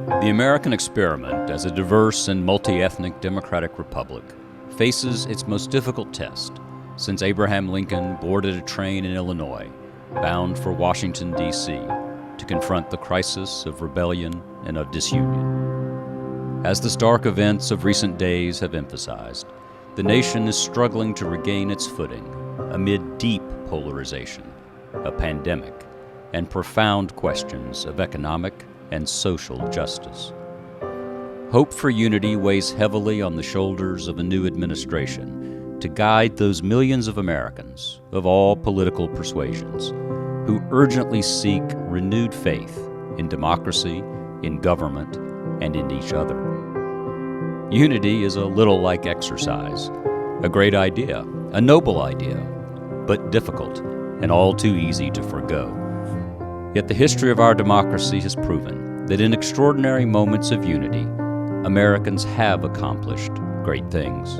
The American experiment as a diverse and multi-ethnic democratic republic faces its most difficult test since Abraham Lincoln boarded a train in Illinois, bound for Washington, D.C., to confront the crisis of rebellion and of disunion. As the stark events of recent days have emphasized, the nation is struggling to regain its footing amid deep polarization, a pandemic, and profound questions of economic and social justice. Hope for unity weighs heavily on the shoulders of a new administration to guide those millions of Americans of all political persuasions who urgently seek renewed faith in democracy, in government, and in each other. Unity is a little like exercise, a great idea, a noble idea, but difficult and all too easy to forgo. Yet the history of our democracy has proven that in extraordinary moments of unity, Americans have accomplished great things.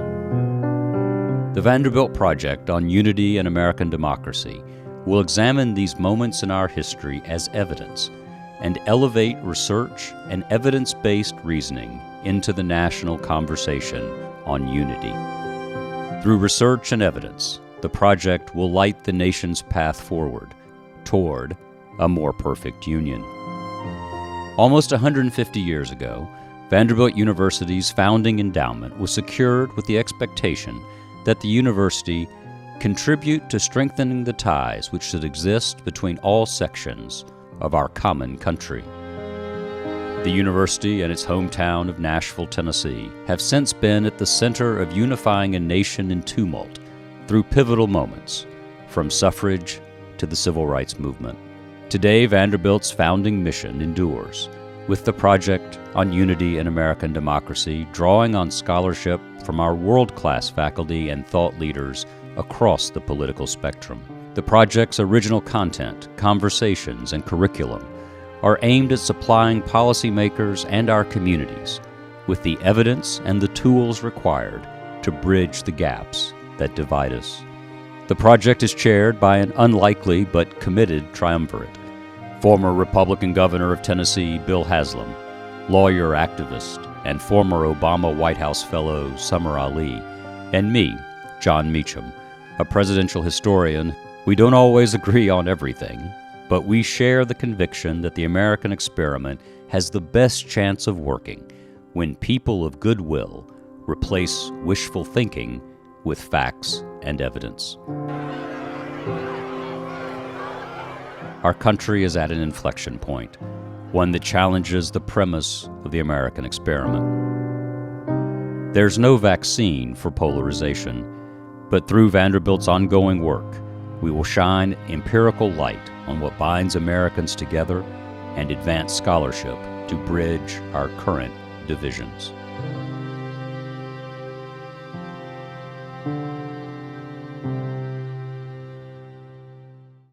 The Vanderbilt Project on Unity and American Democracy will examine these moments in our history as evidence and elevate research and evidence-based reasoning into the national conversation on unity. Through research and evidence, the project will light the nation's path forward toward a more perfect union. Almost 150 years ago, Vanderbilt University's founding endowment was secured with the expectation that the university contribute to strengthening the ties which should exist between all sections of our common country. The university and its hometown of Nashville, Tennessee, have since been at the center of unifying a nation in tumult through pivotal moments, from suffrage to the civil rights movement. Today, Vanderbilt's founding mission endures, with the Project on Unity and American Democracy drawing on scholarship from our world-class faculty and thought leaders across the political spectrum. The project's original content, conversations, and curriculum are aimed at supplying policymakers and our communities with the evidence and the tools required to bridge the gaps that divide us. The project is chaired by an unlikely but committed triumvirate: former Republican Governor of Tennessee Bill Haslam, lawyer, activist, and former Obama White House Fellow Summer Ali, and me, Jon Meacham, a presidential historian. We don't always agree on everything, but we share the conviction that the American experiment has the best chance of working when people of goodwill replace wishful thinking with facts and evidence. Our country is at an inflection point, one that challenges the premise of the American experiment. There's no vaccine for polarization, but through Vanderbilt's ongoing work, we will shine empirical light on what binds Americans together and advance scholarship to bridge our current divisions.